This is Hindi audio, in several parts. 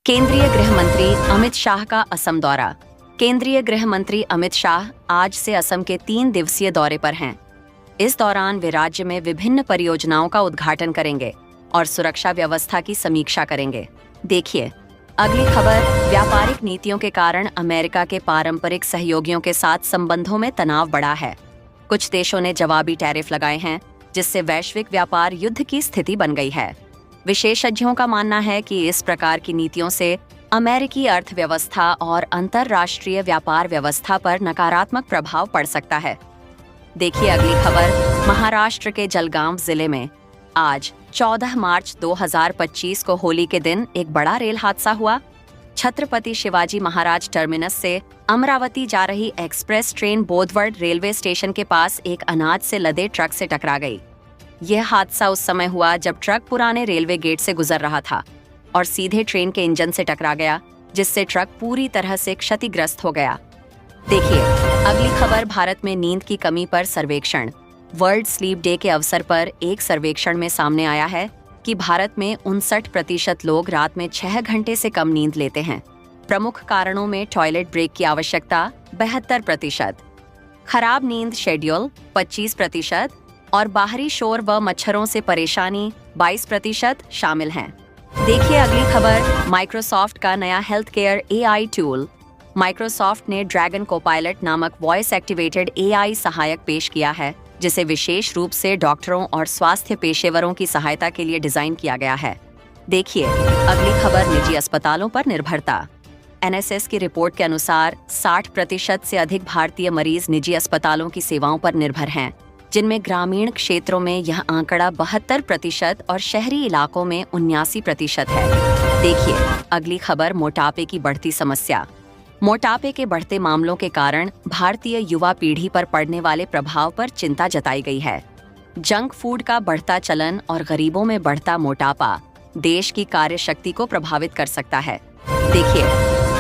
केंद्रीय गृह मंत्री अमित शाह का असम दौरा। केंद्रीय गृह मंत्री अमित शाह आज से असम के 3 दिवसीय दौरे पर हैं। इस दौरान वे राज्य में विभिन्न परियोजनाओं का उद्घाटन करेंगे और सुरक्षा व्यवस्था की समीक्षा करेंगे। देखिए अगली खबर। व्यापारिक नीतियों के कारण अमेरिका के पारंपरिक सहयोगियों के साथ संबंधों में तनाव बढ़ा है। कुछ देशों ने जवाबी टैरिफ लगाए हैं, जिससे वैश्विक व्यापार युद्ध की स्थिति बन गई है। विशेषज्ञों का मानना है कि इस प्रकार की नीतियों से अमेरिकी अर्थव्यवस्था और अंतर्राष्ट्रीय व्यापार व्यवस्था पर नकारात्मक प्रभाव पड़ सकता है। देखिए अगली खबर। महाराष्ट्र के जलगांव जिले में आज 14 मार्च 2025 को होली के दिन एक बड़ा रेल हादसा हुआ। छत्रपति शिवाजी महाराज टर्मिनस से अमरावती जा रही एक्सप्रेस ट्रेन बोधवड रेलवे स्टेशन के पास एक अनाज से लदे ट्रक से टकरा गई। यह हादसा उस समय हुआ जब ट्रक पुराने रेलवे गेट से गुजर रहा था और सीधे ट्रेन के इंजन से टकरा गया, जिससे ट्रक पूरी तरह से क्षतिग्रस्त हो गया। देखिए अगली खबर। भारत में नींद की कमी पर सर्वेक्षण। वर्ल्ड स्लीप डे के अवसर पर एक सर्वेक्षण में सामने आया है कि भारत में 59% लोग रात में 6 घंटे से कम नींद लेते हैं। प्रमुख कारणों में टॉयलेट ब्रेक की आवश्यकता 72%, खराब नींद शेड्यूल 25% और बाहरी शोर व मच्छरों से परेशानी 22% शामिल हैं। देखिए अगली खबर। माइक्रोसॉफ्ट का नया health care AI tool. Microsoft ने ड्रैगन कोपायलट नामक वॉइस एक्टिवेटेड AI सहायक पेश किया है, जिसे विशेष रूप से डॉक्टरों और स्वास्थ्य पेशेवरों की सहायता के लिए डिजाइन किया गया है। देखिए अगली खबर। निजी अस्पतालों पर निर्भरता। NSS की रिपोर्ट के अनुसार 60% से अधिक भारतीय मरीज निजी अस्पतालों की सेवाओं पर निर्भर हैं, जिनमें ग्रामीण क्षेत्रों में यह आंकड़ा 72% और शहरी इलाकों में 79% है। देखिए अगली खबर। मोटापे की बढ़ती समस्या। मोटापे के बढ़ते मामलों के कारण भारतीय युवा पीढ़ी पर पड़ने वाले प्रभाव पर चिंता जताई गई है। जंक फूड का बढ़ता चलन और गरीबों में बढ़ता मोटापा देश की कार्यशक्ति को प्रभावित कर सकता है। देखिए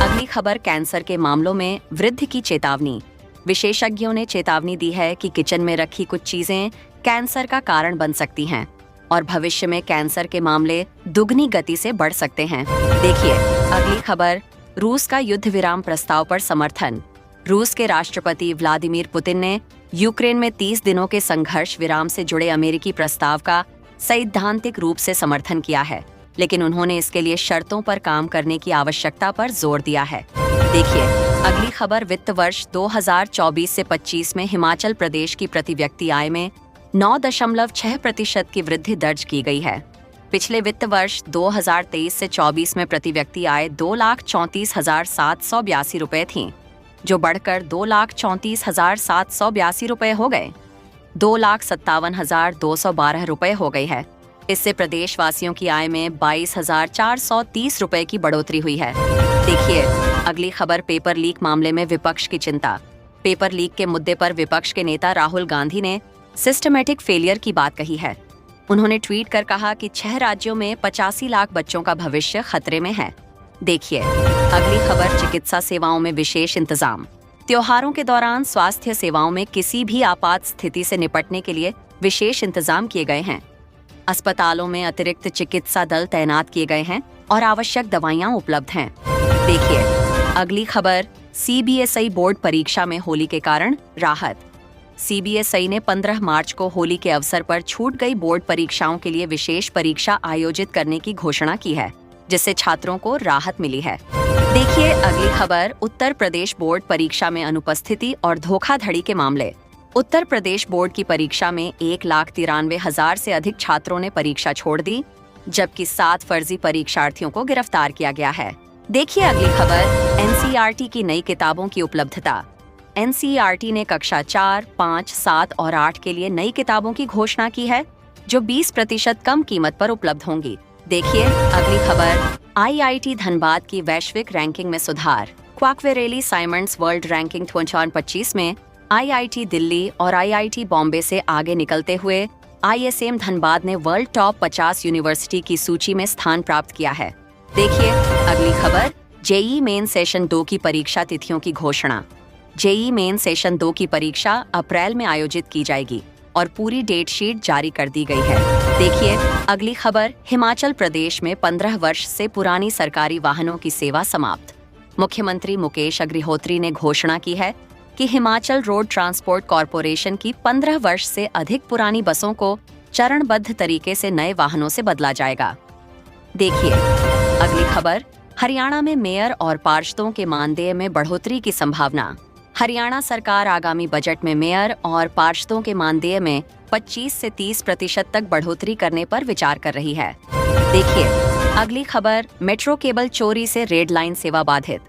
अगली खबर। कैंसर के मामलों में वृद्धि की चेतावनी। विशेषज्ञों ने चेतावनी दी है कि किचन में रखी कुछ चीजें कैंसर का कारण बन सकती हैं और भविष्य में कैंसर के मामले दुगनी गति से बढ़ सकते हैं। देखिए अगली खबर। रूस का युद्ध विराम प्रस्ताव पर समर्थन। रूस के राष्ट्रपति व्लादिमीर पुतिन ने यूक्रेन में 30 दिनों के संघर्ष विराम से जुड़े अमेरिकी प्रस्ताव का सैद्धांतिक रूप से समर्थन किया है, लेकिन उन्होंने इसके लिए शर्तों पर काम करने की आवश्यकता पर जोर दिया है। देखिए अगली खबर। वित्त वर्ष 2024 से 25 में हिमाचल प्रदेश की प्रति व्यक्ति आय में 9.6% की वृद्धि दर्ज की गई है। पिछले वित्त वर्ष 2023 से 24 में प्रति व्यक्ति आय 2,34,782 रुपए थी, जो बढ़कर 2,34,782 रुपए हो गए। 2,57,212 रुपए हो गई है। इससे प्रदेशवासियों की आय में 22,430 रुपए की बढ़ोतरी हुई है। देखिए अगली खबर। पेपर लीक मामले में विपक्ष की चिंता। पेपर लीक के मुद्दे पर विपक्ष के नेता राहुल गांधी ने सिस्टमैटिक फेलियर की बात कही है। उन्होंने ट्वीट कर कहा कि 6 राज्यों में 85 लाख बच्चों का भविष्य खतरे में है। देखिए अगली खबर। चिकित्सा सेवाओं में विशेष इंतजाम। त्योहारों के दौरान स्वास्थ्य सेवाओं में किसी भी आपात स्थिति से निपटने के लिए विशेष इंतजाम किए गए हैं। अस्पतालों में अतिरिक्त चिकित्सा दल तैनात किए गए हैं और आवश्यक दवाइयां उपलब्ध हैं। देखिए अगली खबर। CBSI बोर्ड परीक्षा में होली के कारण राहत। CBSI ने 15 मार्च को होली के अवसर पर छूट गई बोर्ड परीक्षाओं के लिए विशेष परीक्षा आयोजित करने की घोषणा की है, जिससे छात्रों को राहत मिली है। देखिए अगली खबर। उत्तर प्रदेश बोर्ड परीक्षा में अनुपस्थिति और धोखाधड़ी के मामले। उत्तर प्रदेश बोर्ड की परीक्षा में 1,93,000 से अधिक छात्रों ने परीक्षा छोड़ दी, जबकि 7 फर्जी परीक्षार्थियों को गिरफ्तार किया गया है। देखिए अगली खबर। NCERT की नई किताबों की उपलब्धता। NCERT ने कक्षा 4, 5, 7 और 8 के लिए नई किताबों की घोषणा की है, जो 20% कम कीमत पर उपलब्ध होंगी। देखिए अगली खबर। IIT धनबाद की वैश्विक रैंकिंग में सुधार। क्वाकवेरेली साइमंड्स वर्ल्ड रैंकिंग 2025 में IIT दिल्ली और IIT बॉम्बे से आगे निकलते हुए ISM धनबाद ने वर्ल्ड टॉप 50 यूनिवर्सिटी की सूची में स्थान प्राप्त किया है। देखिए अगली खबर। JEE मेन सेशन 2 की परीक्षा तिथियों की घोषणा। JEE मेन सेशन 2 की परीक्षा अप्रैल में आयोजित की जाएगी। और पूरी डेट शीट जारी कर दी गई है। देखिए अगली खबर। हिमाचल प्रदेश में 15 वर्ष से पुरानी सरकारी वाहनों की सेवा समाप्त। मुख्यमंत्री मुकेश अग्निहोत्री ने घोषणा की है कि हिमाचल रोड ट्रांसपोर्ट कॉरपोरेशन की 15 वर्ष से अधिक पुरानी बसों को चरणबद्ध तरीके से नए वाहनों से बदला जाएगा। देखिए अगली खबर। हरियाणा में मेयर और पार्षदों के मानदेय में बढ़ोतरी की संभावना। हरियाणा सरकार आगामी बजट में मेयर और पार्षदों के मानदेय में 25 से 30% तक बढ़ोतरी करने पर विचार कर रही है। देखिए अगली खबर। मेट्रो केबल चोरी से रेड लाइन सेवा बाधित।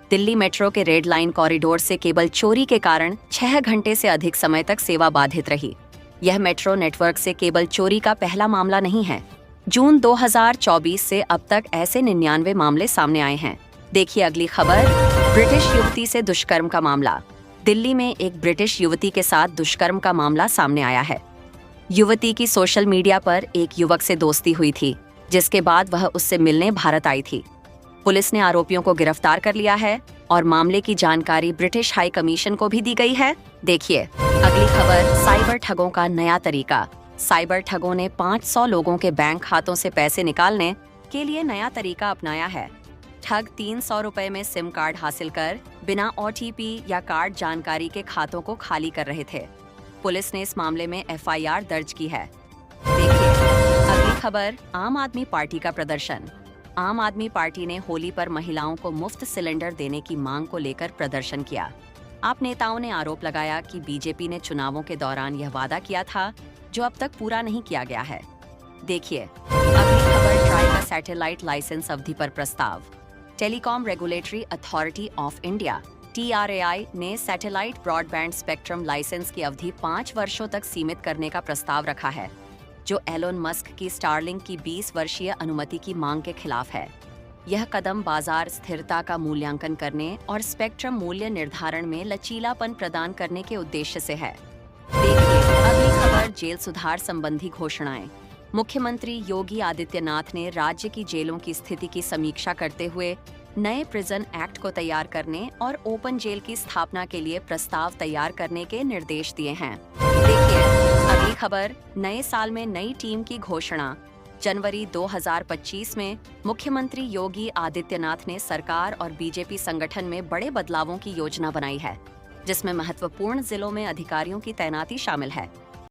दिल्ली मेट्रो के रेड लाइन कॉरिडोर से केबल चोरी के कारण 6 घंटे से अधिक समय तक सेवा बाधित रही। यह मेट्रो नेटवर्क से केबल चोरी का पहला मामला नहीं है। जून 2024 से अब तक ऐसे 99 मामले सामने आए हैं। देखिए अगली खबर। ब्रिटिश युवती से दुष्कर्म का मामला। दिल्ली में एक ब्रिटिश युवती के साथ दुष्कर्म का मामला सामने आया है। युवती की सोशल मीडिया पर एक युवक से दोस्ती हुई थी, जिसके बाद वह उससे मिलने भारत आई थी। पुलिस ने आरोपियों को गिरफ्तार कर लिया है और मामले की जानकारी ब्रिटिश हाई कमीशन को भी दी गई है। देखिए अगली खबर। साइबर ठगों का नया तरीका। साइबर ठगों ने 500 लोगों के बैंक खातों से पैसे निकालने के लिए नया तरीका अपनाया है। ठग 300 रुपए में सिम कार्ड हासिल कर बिना OTP या कार्ड जानकारी के खातों को खाली कर रहे थे। पुलिस ने इस मामले में FIR दर्ज की है। देखिए अगली खबर। आम आदमी पार्टी का प्रदर्शन। आम आदमी पार्टी ने होली पर महिलाओं को मुफ्त सिलेंडर देने की मांग को लेकर प्रदर्शन किया। आप नेताओं ने आरोप लगाया कि बीजेपी ने चुनावों के दौरान यह वादा किया था, जो अब तक पूरा नहीं किया गया है। देखिए अगली खबर। ट्राई का सैटेलाइट लाइसेंस अवधि पर प्रस्ताव। Telecom regulatory authority of India TRAI ने सैटेलाइट ब्रॉडबैंड स्पेक्ट्रम लाइसेंस की अवधि 5 वर्षों तक सीमित करने का प्रस्ताव रखा है, जो एलोन मस्क की स्टारलिंक की 20 वर्षीय अनुमति की मांग के खिलाफ है। यह कदम बाजार स्थिरता का मूल्यांकन करने और स्पेक्ट्रम मूल्य निर्धारण में लचीलापन प्रदान करने के उद्देश्य से है। देखिए अगली खबर। जेल सुधार संबंधी घोषणाएं। मुख्यमंत्री योगी आदित्यनाथ ने राज्य की जेलों की स्थिति की समीक्षा करते हुए नए प्रिजन एक्ट को तैयार करने और ओपन जेल की स्थापना के लिए प्रस्ताव तैयार करने के निर्देश दिए हैं। देखिए अगली खबर। नए साल में नई टीम की घोषणा। जनवरी 2025 में मुख्यमंत्री योगी आदित्यनाथ ने सरकार और बीजेपी संगठन में बड़े बदलावों की योजना बनाई है, जिसमें महत्वपूर्ण जिलों में अधिकारियों की तैनाती शामिल है।